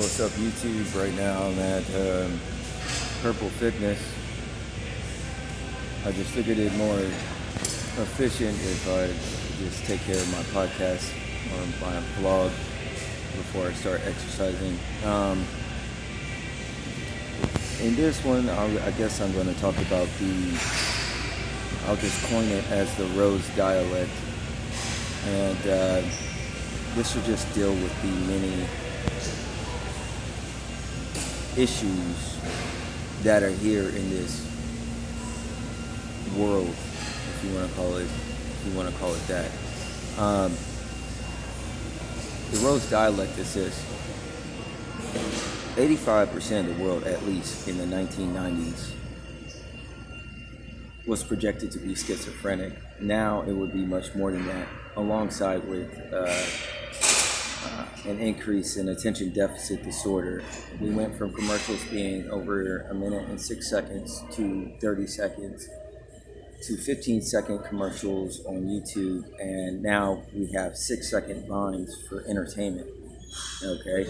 What's up, YouTube? Right now I'm at Purple Fitness. I just figured it more efficient if I just take care of my podcast or my vlog before I start exercising. In this one, I guess I'm going to talk about I'll just coin it as the Rose dialect. And this should just deal with the many issues that are here in this world, if you want to call it that. The Rose dialect is this: 85% of the world, at least in the 1990s, was projected to be schizophrenic. Now it would be much more than that, alongside with an increase in attention deficit disorder. We went from commercials being over a minute and 6 seconds to 30 seconds to 15-second commercials on YouTube, and now we have 6-second vines for entertainment. Okay,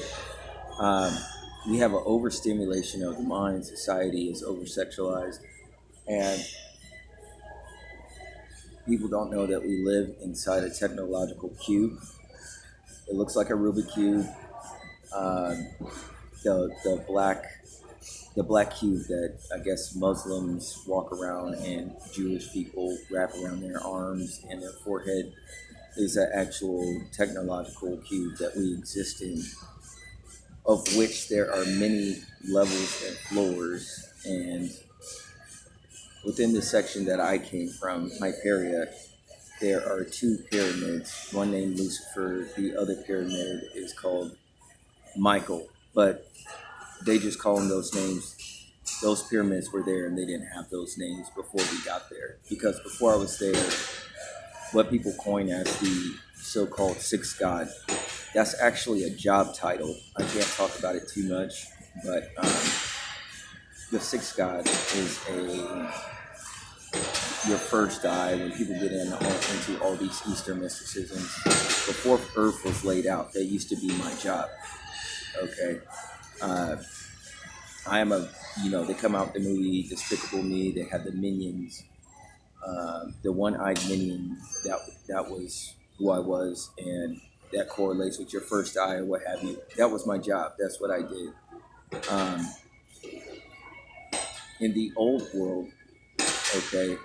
we have an overstimulation of the mind. Society is oversexualized, and people don't know that we live inside a technological cube. It looks like a Rubik's cube. The black cube that I guess Muslims walk around and Jewish people wrap around their arms and their forehead is an actual technological cube that we exist in, of which there are many levels and floors. And within the section that I came from, Hyperia, there are 2 pyramids, one named Lucifer, the other pyramid is called Michael, but they just call them those names. Those pyramids were there and they didn't have those names before we got there, because before I was there, what people coin as the so-called sixth god, that's actually a job title. I can't talk about it too much, but the sixth god is your first eye. When people get into all these Eastern mysticisms, before Earth was laid out, that used to be my job. Okay, I am they come out the movie Despicable Me. They had the minions, the one-eyed minion. That was who I was, and that correlates with your first eye or what have you. That was my job. That's what I did. In the old world, okay,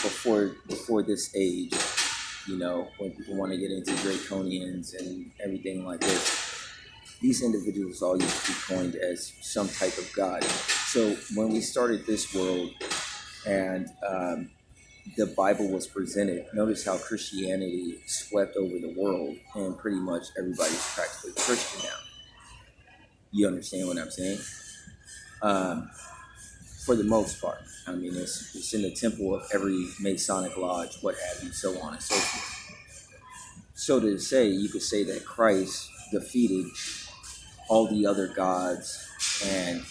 before this age, when people want to get into draconians and everything like this, these individuals all used to be coined as some type of god. So when we started this world and the Bible was presented, notice how Christianity swept over the world and pretty much everybody's practically Christian now. You understand what I'm saying? For the most part. I mean, it's in the temple of every Masonic lodge, what have you, so on and so forth. So you could say that Christ defeated all the other gods and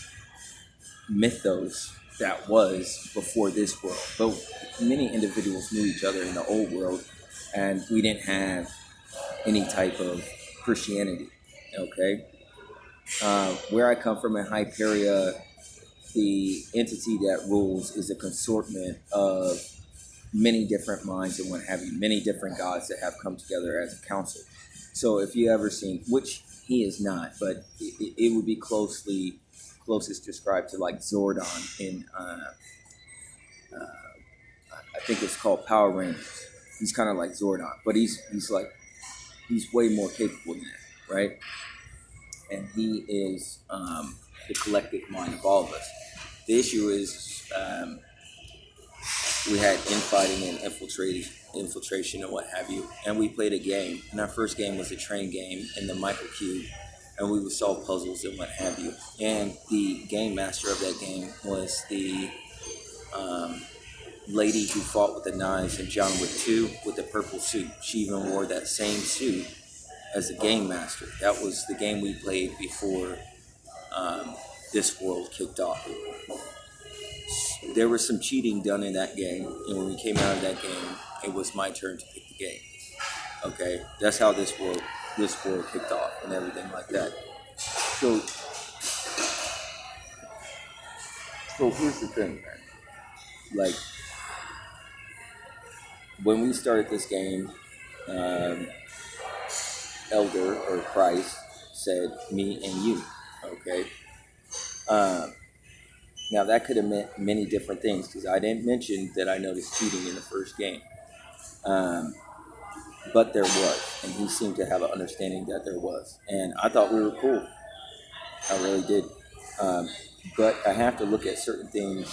mythos that was before this world. But many individuals knew each other in the old world, and we didn't have any type of Christianity, okay? Where I come from in Hyperia, the entity that rules is a consortment of many different minds and what have you, many different gods that have come together as a council. So if you ever seen, which he is not, but it would be closest described to like Zordon in, I think it's called Power Rangers. He's kind of like Zordon, but he's way more capable than that, right? And he is the collective mind of all of us. The issue is we had infighting and infiltration and what have you, and we played a game. And our first game was a train game in the Michael Cube, and we would solve puzzles and what have you. And the game master of that game was the lady who fought with the knives in John Wick 2 with the purple suit. She even wore that same suit as the game master. That was the game we played before this world kicked off. There was some cheating done in that game, and when we came out of that game, it was my turn to pick the game. Okay, that's how this world this war kicked off and everything like that. So, so here's the thing, man. Like, when we started this game, um, Elder or Christ said, "Me and you." Okay. Um, Now that could have meant many different things because I didn't mention that I noticed cheating in the first game, um, but there was, and he seemed to have an understanding that there was, and I thought we were cool. I really did, um, but I have to look at certain things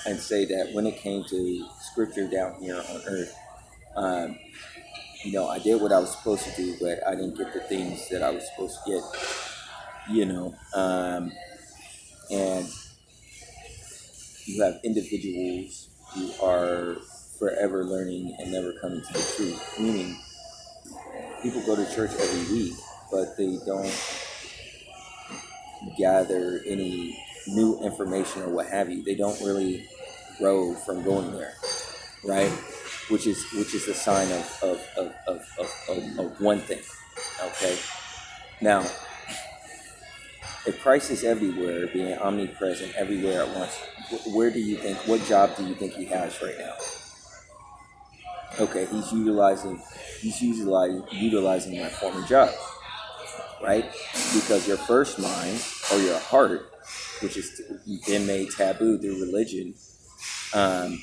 and say that when it came to scripture down here on earth, um, I did what I was supposed to do, but I didn't get the things that I was supposed to get. And you have individuals who are forever learning and never coming to the truth. Meaning, people go to church every week, but they don't gather any new information or what have you. They don't really grow from going there, right? Which is a sign of one thing. Okay. Now, if Christ is everywhere, being omnipresent everywhere at once, where do you think? What job do you think he has right now? Okay, he's utilizing my former job, right? Because your first mind or your heart, which has been made taboo through religion, um,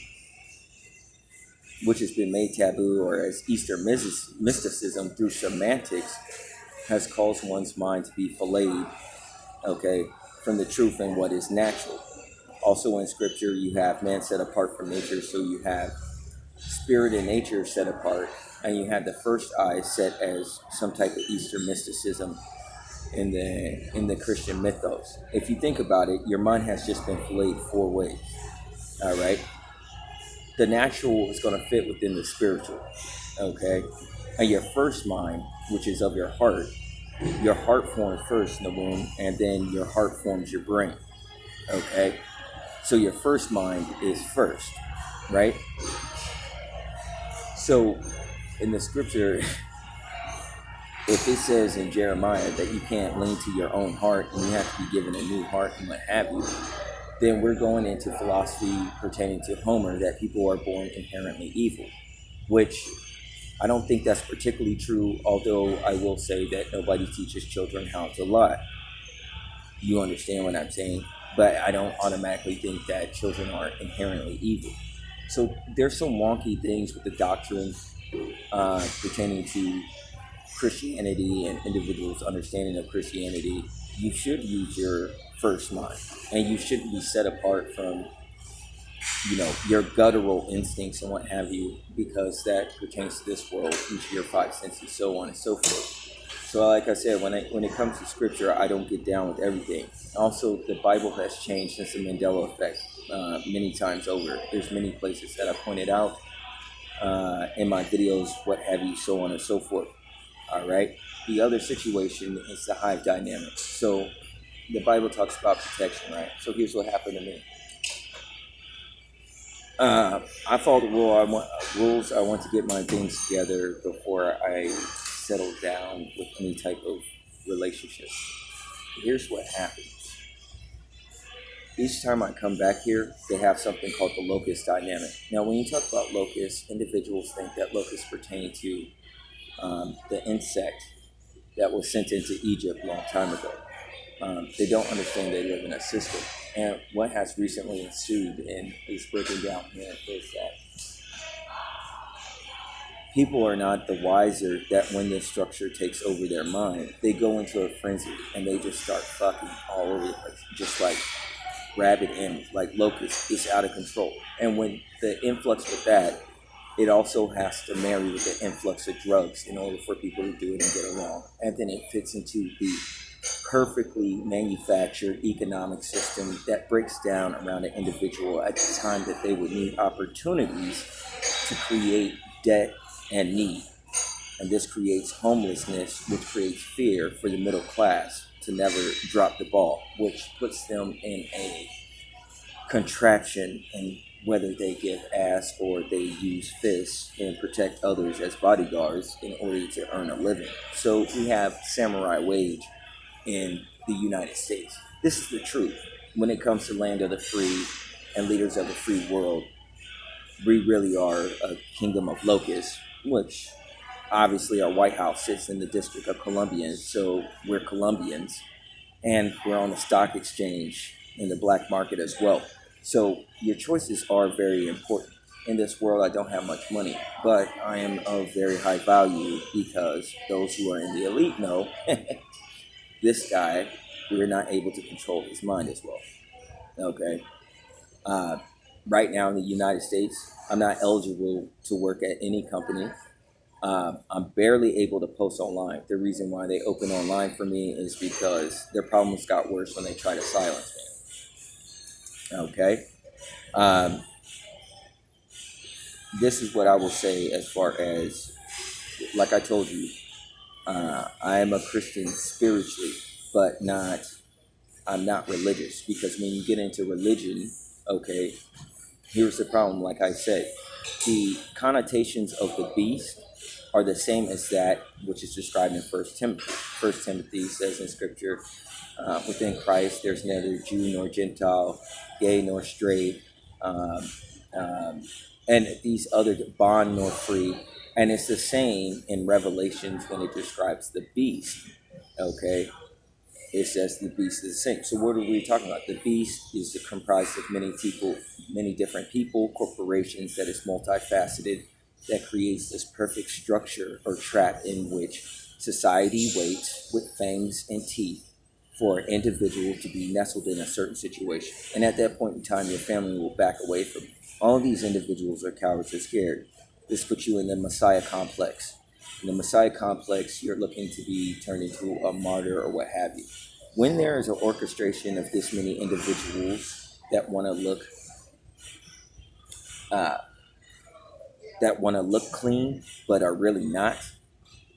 which has been made taboo, or as Eastern mysticism through semantics, has caused one's mind to be filleted, okay, from the truth and what is natural. Also in scripture, you have man set apart from nature, so you have spirit and nature set apart, and you have the first eye set as some type of Eastern mysticism in the Christian mythos. If you think about it, your mind has just been filleted four ways. All right, the natural is going to fit within the spiritual, okay, and your first mind, which is of your heart formed first in the womb, and then your heart forms your brain. Okay, so your first mind is first, right? So in the scripture, if it says in Jeremiah that you can't lean to your own heart and you have to be given a new heart and what have you, then we're going into philosophy pertaining to Homer that people are born inherently evil, which I don't think that's particularly true, although I will say that nobody teaches children how to lie. You understand what I'm saying? But I don't automatically think that children are inherently evil. So there's some wonky things with the doctrine pertaining to Christianity and individuals' understanding of Christianity. You should use your first mind, and you shouldn't be set apart from, your guttural instincts and what have you, because that pertains to this world, each of your five senses, so on and so forth. So, like I said, when it comes to scripture, I don't get down with everything. Also, the Bible has changed since the Mandela effect many times over. There's many places that I pointed out in my videos, what have you, so on and so forth. All right. The other situation is the hive dynamic. So the Bible talks about protection, right? So here's what happened to me. I followed the rules. I want to get my things together before I settle down with any type of relationship. Here's what happens. Each time I come back here, they have something called the locust dynamic. Now, when you talk about locusts, individuals think that locusts pertain to the insect that was sent into Egypt a long time ago. They don't understand they live in a system. And what has recently ensued and is breaking down here is that people are not the wiser that when this structure takes over their mind, they go into a frenzy and they just start fucking all over the place, just like rabid animals, like locusts. It's out of control. And when the influx with that, it also has to marry with the influx of drugs in order for people to do it and get along. And then it fits into the perfectly manufactured economic system that breaks down around an individual at the time that they would need opportunities to create debt and need. And this creates homelessness, which creates fear for the middle class to never drop the ball, which puts them in a contraction and whether they give ass or they use fists and protect others as bodyguards in order to earn a living. So we have samurai wage in the United States. This is the truth. When it comes to land of the free and leaders of the free world, we really are a kingdom of locusts, which obviously our White House sits in the District of Columbia, so we're Colombians, and we're on the stock exchange in the black market as well. So your choices are very important. In this world, I don't have much money, but I am of very high value because those who are in the elite know this guy, we're not able to control his mind as well. Okay. Uh, right now in the United States, I'm not eligible to work at any company. I'm barely able to post online. The reason why they open online for me is because their problems got worse when they try to silence me. Okay. Um, this is what I will say as far as, like I told you, I am a Christian spiritually, but not, I'm not religious because when you get into religion, okay, here's the problem. Like I said, the connotations of the beast are the same as that which is described in First Timothy. First Timothy says in Scripture, within Christ, there's neither Jew nor Gentile, gay nor straight, um, um, and these other bond nor free. And it's the same in Revelations when it describes the beast. Okay, it says the beast is the same. So what are we talking about? The beast is comprised of many people, many different people, corporations that is multifaceted, that creates this perfect structure or trap in which society waits with fangs and teeth for an individual to be nestled in a certain situation. And at that point in time, your family will back away from you. All these individuals are cowards or scared. This puts you in the Messiah complex. In the Messiah complex, you're looking to be turned into a martyr or what have you. When there is an orchestration of this many individuals that want to look uh, clean but are really not,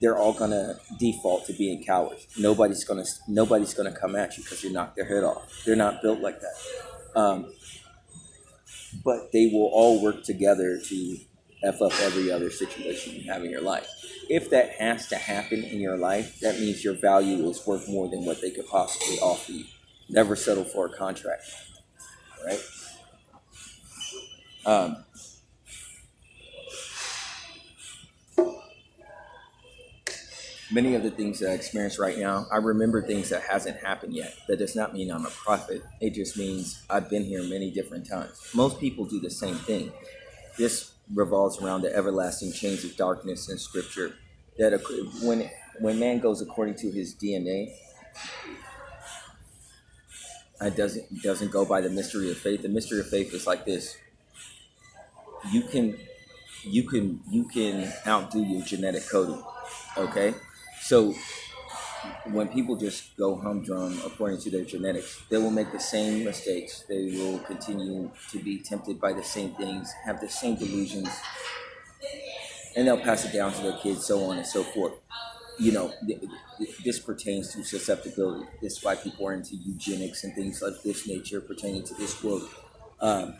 they're all gonna default to being cowards. Nobody's gonna come at you because you knock their head off. They're not built like that. But they will all work together to f up every other situation you have in your life. If that has to happen in your life, that means your value is worth more than what they could possibly offer you. Never settle for a contract, right? Um, Many of the things that I experience right now, I remember things that hasn't happened yet. That does not mean I'm a prophet. It just means I've been here many different times. Most people do the same thing. This revolves around the everlasting chains of darkness in Scripture. That when man goes according to his DNA, it doesn't go by the mystery of faith. The mystery of faith is like this: you can you can outdo your genetic coding. Okay, so when people just go humdrum according to their genetics, they will make the same mistakes. They will continue to be tempted by the same things, have the same delusions, and they'll pass it down to their kids, so on and so forth. This pertains to susceptibility. This is why people are into eugenics and things of this nature pertaining to this world, um,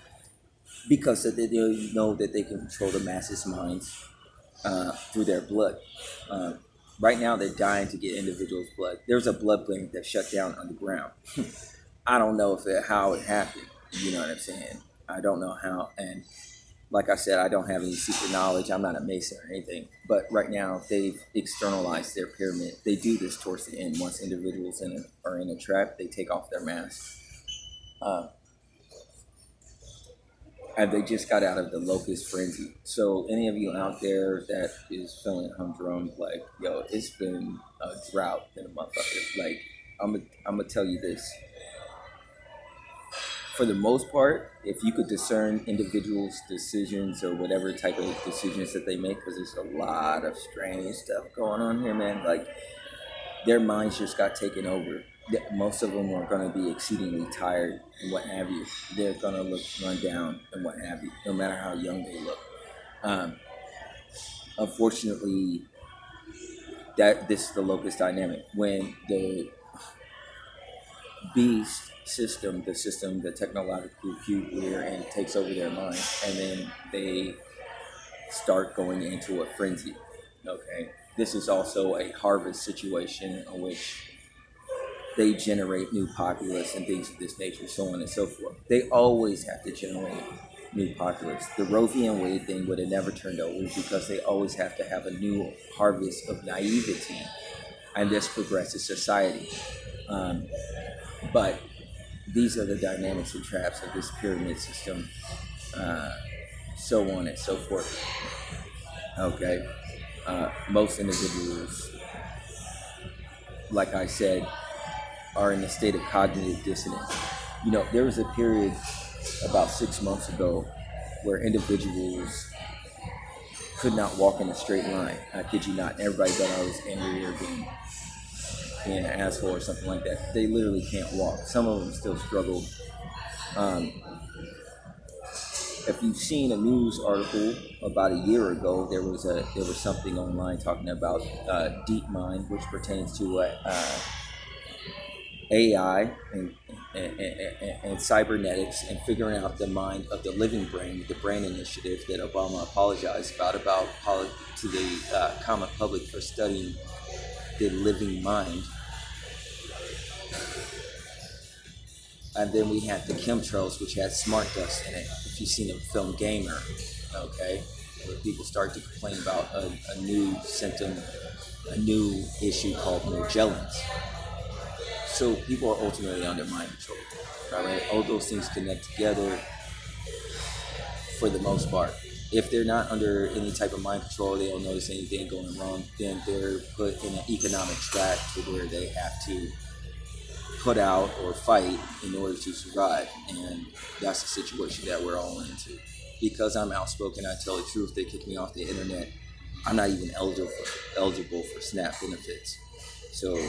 because they know that they can control the masses' minds through their blood. Uh, right now, they're dying to get individuals' blood. There's a blood bank that shut down underground. I don't know how it happened. You know what I'm saying? I don't know how. And like I said, I don't have any secret knowledge. I'm not a mason or anything. But right now, they've externalized their pyramid. They do this towards the end. Once individuals are in a trap, they take off their mask. Uh, and they just got out of the locust frenzy. So any of you out there that is feeling humdrum, like, yo, it's been a drought in a motherfucker. Like, I'm gonna tell you this. For the most part, if you could discern individuals' decisions or whatever type of decisions that they make, because there's a lot of strange stuff going on here, man. Like, their minds just got taken over. Most of them are going to be exceedingly tired and what have you. They're going to look run down and what have you, no matter how young they look. Um, Unfortunately, this is the locust dynamic. When beast system, the technological cube we're in, takes over their mind, and then they start going into a frenzy. Okay, this is also a harvest situation in which they generate new populace and things of this nature, so on and so forth. They always have to generate new populace. The Roe v. Wade thing would have never turned over because they always have to have a new harvest of naivety, and this progresses society. Um, but these are the dynamics and traps of this pyramid system, uh, so on and so forth. Okay, most individuals, like I said, are in a state of cognitive dissonance. You know, there was a period about 6 months ago where individuals could not walk in a straight line. I kid you not. Everybody thought I was angry or being an asshole or something like that. They literally can't walk. Some of them still struggle. Um, if you've seen a news article about a year ago, there was something online talking about DeepMind, which pertains to AI and cybernetics and figuring out the mind of the living brain, the brain initiative that Obama apologized about to the common public for studying the living mind. And then we had the chemtrails, which had smart dust in it. If you've seen the film Gamer, okay, where people start to complain about a new symptom, a new issue called Morgellons. So people are ultimately under mind control. All right, all those things connect together for the most part. If they're not under any type of mind control, they don't notice anything going wrong, then they're put in an economic trap to where they have to put out or fight in order to survive. And that's the situation that we're all into. Because I'm outspoken, I tell the truth, they kick me off the internet. I'm not even eligible for SNAP benefits. So,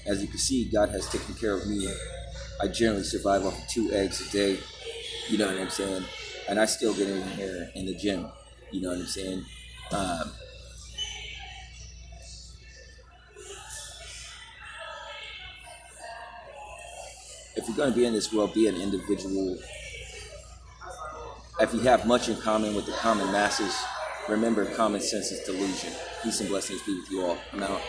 as you can see, God has taken care of me. I generally survive off of 2 eggs a day. You know what I'm saying? And I still get in here in the gym. You know what I'm saying? If you're going to be in this world, be an individual. If you have much in common with the common masses, remember common sense is delusion. Peace and blessings be with you all. I'm out.